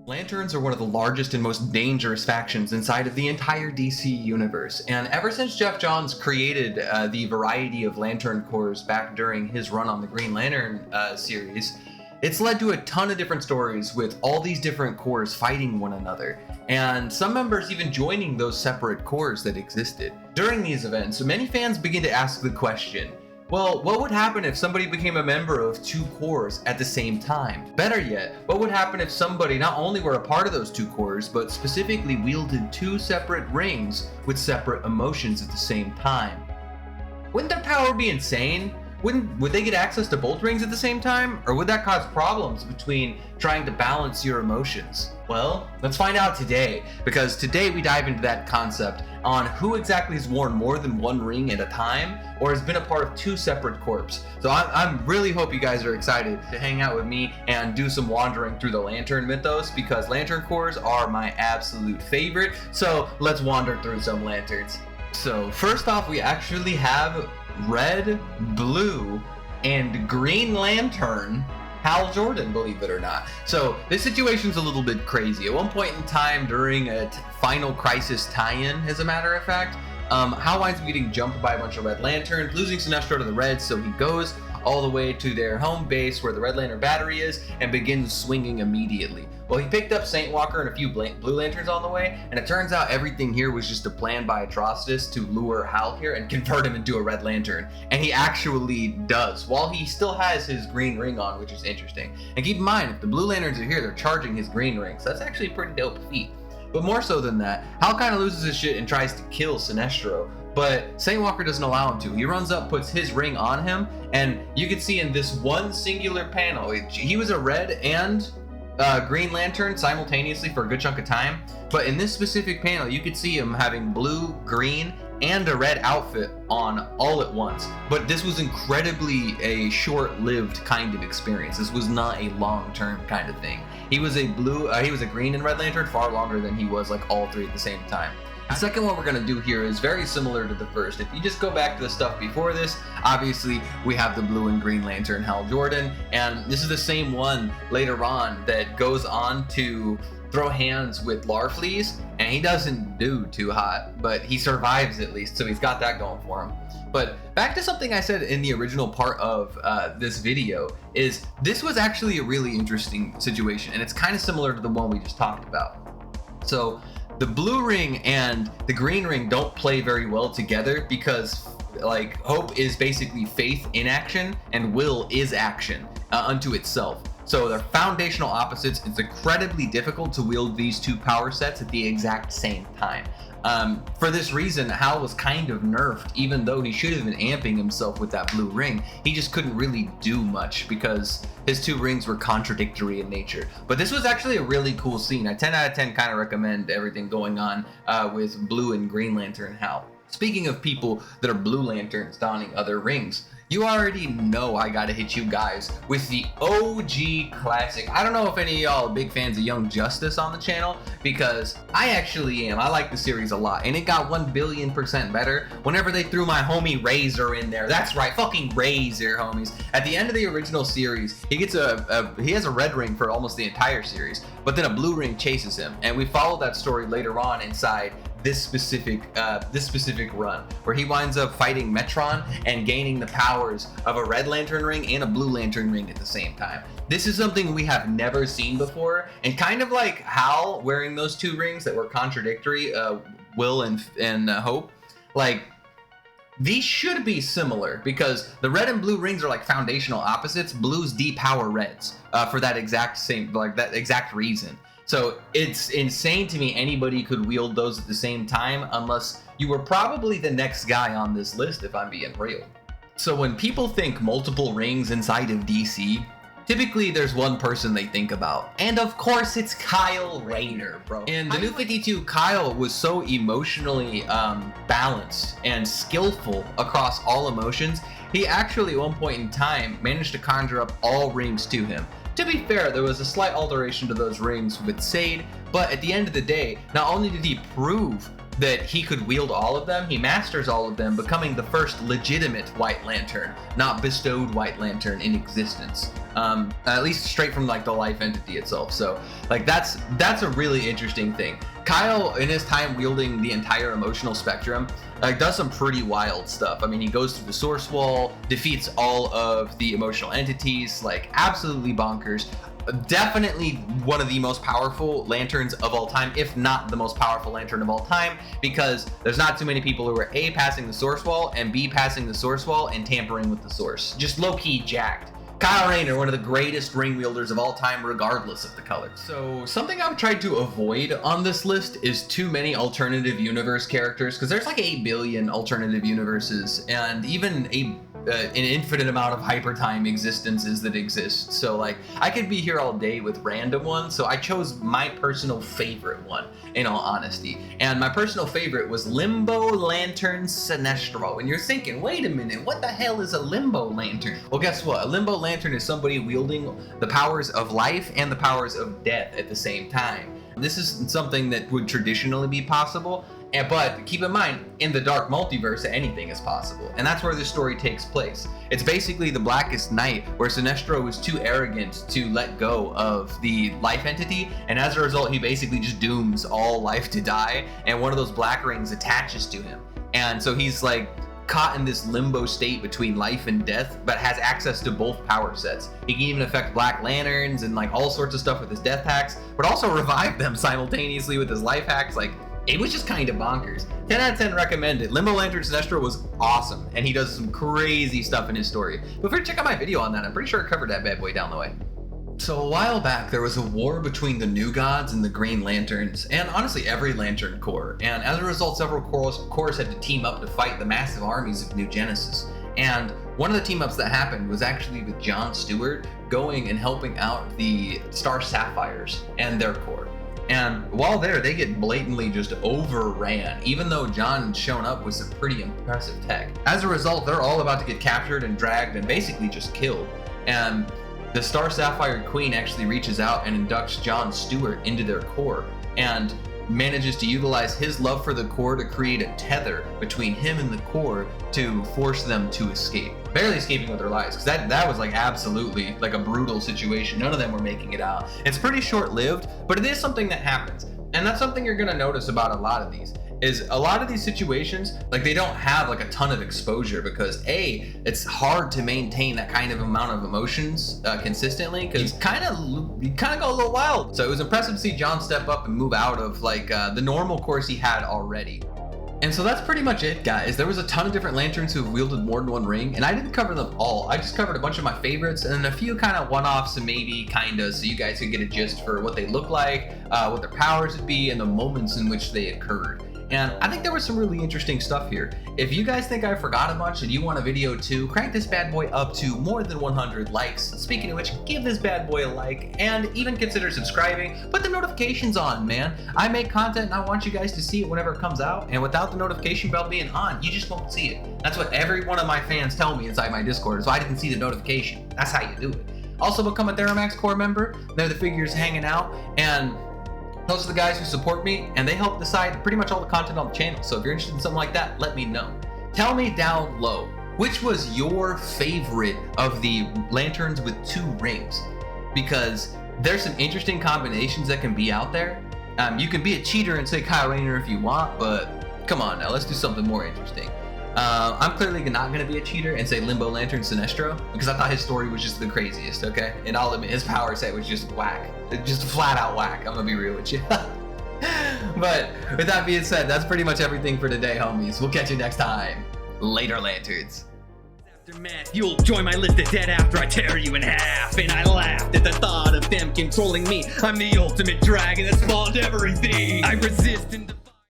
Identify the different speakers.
Speaker 1: Lanterns are one of the largest and most dangerous factions inside of the entire DC universe, and ever since Geoff Johns created the variety of Lantern Corps back during his run on the Green Lantern series, it's led to a ton of different stories with all these different corps fighting one another, and some members even joining those separate corps that existed. During these events, many fans begin to ask the question, well, what would happen if somebody became a member of two corps at the same time? Better yet, what would happen if somebody not only were a part of those two corps, but specifically wielded two separate rings with separate emotions at the same time? Wouldn't their power be insane? Would they get access to both rings at the same time? Or would that cause problems between trying to balance your emotions? Well, let's find out today, because today we dive into that concept on who exactly has worn more than one ring at a time, or has been a part of two separate corps. So I'm really hope you guys are excited to hang out with me and do some wandering through the Lantern mythos, because Lantern Corps are my absolute favorite. So let's wander through some lanterns. So first off, we actually have Red, Blue, and Green Lantern Hal Jordan, believe it or not. So this situation's a little bit crazy. At one point in time during a Final Crisis tie-in, as a matter of fact, Hal winds up getting jumped by a bunch of Red Lanterns, losing Sinestro to the Reds, so he goes all the way to their home base where the Red Lantern battery is and begins swinging immediately. Well, he picked up Saint Walker and a few Blue Lanterns on the way, and it turns out everything here was just a plan by Atrocitus to lure Hal here and convert him into a Red Lantern. And he actually does, while he still has his green ring on, which is interesting. And keep in mind, if the Blue Lanterns are here, they're charging his green ring, so that's actually a pretty dope feat. But more so than that, Hal kind of loses his shit and tries to kill Sinestro, but Saint Walker doesn't allow him to. He runs up, puts his ring on him, and you can see in this one singular panel, he was a red and Green Lantern simultaneously for a good chunk of time, but in this specific panel you could see him having blue, green, and a red outfit on all at once. But this was incredibly a short-lived kind of experience. This was not a long-term kind of thing. He was a green and Red Lantern far longer than he was like all three at the same time. The second one we're going to do here is very similar to the first. If you just go back to the stuff before this, obviously we have the Blue and Green Lantern Hal Jordan, and this is the same one later on that goes on to throw hands with Larfleeze, and he doesn't do too hot, but he survives at least, so he's got that going for him. But back to something I said in the original part of this video, is this was actually a really interesting situation, and it's kind of similar to the one we just talked about. So the blue ring and the green ring don't play very well together because like hope is basically faith in action and will is action unto itself. So they're foundational opposites. It's incredibly difficult to wield these two power sets at the exact same time. For this reason, Hal was kind of nerfed, even though he should have been amping himself with that blue ring. He just couldn't really do much because his two rings were contradictory in nature. But this was actually a really cool scene. I 10 out of 10 kind of recommend everything going on with Blue and Green Lantern Hal. Speaking of people that are Blue Lanterns donning other rings, you already know I gotta hit you guys with the OG classic. I don't know if any of y'all are big fans of Young Justice on the channel, because I actually am. I like the series a lot, and it got 1,000,000,000% better whenever they threw my homie Razor in there. That's right, fucking Razor, homies. At the end of the original series, he gets he has a red ring for almost the entire series, but then a blue ring chases him, and we follow that story later on inside this specific run, where he winds up fighting Metron and gaining the powers of a Red Lantern ring and a Blue Lantern ring at the same time. This is something we have never seen before, and kind of like Hal wearing those two rings that were contradictory, will and hope, like these should be similar, because the red and blue rings are like foundational opposites. Blues depower reds for that exact reason. So it's insane to me anybody could wield those at the same time, unless you were probably the next guy on this list, if I'm being real. So when people think multiple rings inside of DC, typically there's one person they think about. And of course it's Kyle Rayner, bro. In the New 52, Kyle was so emotionally balanced and skillful across all emotions, he actually at one point in time managed to conjure up all rings to him. To be fair, there was a slight alteration to those rings with Sade, but at the end of the day, not only did he prove that he could wield all of them, he masters all of them, becoming the first legitimate White Lantern, not bestowed White Lantern in existence. at least straight from like the life entity itself. So like that's a really interesting thing. Kyle, in his time wielding the entire emotional spectrum, like does some pretty wild stuff. I mean, he goes through the source wall, defeats all of the emotional entities, like absolutely bonkers. Definitely one of the most powerful lanterns of all time, if not the most powerful lantern of all time, because there's not too many people who are A, passing the source wall, and B, passing the source wall and tampering with the source. Just low-key jacked. Kyle Rayner, one of the greatest ring wielders of all time, regardless of the color. So something I've tried to avoid on this list is too many alternative universe characters, because there's like 8 billion alternative universes, and even an infinite amount of hypertime existences that exist. So like I could be here all day with random ones, so I chose my personal favorite one, in all honesty. And my personal favorite was Limbo Lantern Sinestro. And you're thinking, wait a minute, what the hell is a Limbo Lantern? Well, guess what? A Limbo Lantern is somebody wielding the powers of life and the powers of death at the same time. This is something that would traditionally be possible, but keep in mind, in the dark multiverse, anything is possible. And that's where this story takes place. It's basically the Blackest Night, where Sinestro is too arrogant to let go of the life entity, and as a result, he basically just dooms all life to die, and one of those black rings attaches to him. And so he's like caught in this limbo state between life and death, but has access to both power sets. He can even affect Black Lanterns and like all sorts of stuff with his death hacks, but also revive them simultaneously with his life hacks. Like, it was just kind of bonkers. 10 out of 10 recommended. Limbo Lantern Sinestro was awesome, and he does some crazy stuff in his story. But if you check out my video on that, I'm pretty sure I covered that bad boy down the way. So a while back, there was a war between the New Gods and the Green Lanterns, and honestly every Lantern Corps. And as a result, several corps had to team up to fight the massive armies of New Genesis. And one of the team ups that happened was actually with John Stewart going and helping out the Star Sapphires and their corps. And while there, they get blatantly just overran, even though John had shown up with some pretty impressive tech. As a result, they're all about to get captured and dragged and basically just killed. And the Star Sapphire Queen actually reaches out and inducts John Stewart into their corps, and manages to utilize his love for the Corps to create a tether between him and the Corps to force them to escape. Barely escaping with their lives, because that was like absolutely like a brutal situation. None of them were making it out. It's pretty short-lived, but it is something that happens. And that's something you're gonna notice about a lot of these, is a lot of these situations, like they don't have like a ton of exposure, because A, it's hard to maintain that kind of amount of emotions consistently, because you kind of go a little wild. So it was impressive to see John step up and move out of like the normal course he had already. And so that's pretty much it, guys. There was a ton of different lanterns who wielded more than one ring, and I didn't cover them all. I just covered a bunch of my favorites and then a few kind of one-offs and maybe kinda, so you guys could get a gist for what they look like, what their powers would be, and the moments in which they occurred. And I think there was some really interesting stuff here. If you guys think I forgot a bunch and you want a video too, crank this bad boy up to more than 100 likes. Speaking of which, give this bad boy a like, and even consider subscribing. Put the notifications on, man. I make content and I want you guys to see it whenever it comes out, and without the notification bell being on, you just won't see it. That's what every one of my fans tell me inside my Discord, so I didn't see the notification. That's how you do it. Also, become a Theromax Corps member. They're the figures hanging out, and those are the guys who support me, and they help decide pretty much all the content on the channel. So if you're interested in something like that, let me know. Tell me down low, which was your favorite of the lanterns with 2 rings? Because there's some interesting combinations that can be out there. You can be a cheater and say Kyle Rayner if you want, but come on now, let's do something more interesting. I'm clearly not going to be a cheater and say Limbo Lantern Sinestro, because I thought his story was just the craziest, okay? And I'll admit, his power set was just whack. Just flat out whack, I'm going to be real with you. But with that being said, that's pretty much everything for today, homies. We'll catch you next time. Later, Lanterns.
Speaker 2: Aftermath, you'll join my list of dead after I tear you in half. And I laughed at the thought of them controlling me. I'm the ultimate dragon that spawned everything. I resist in the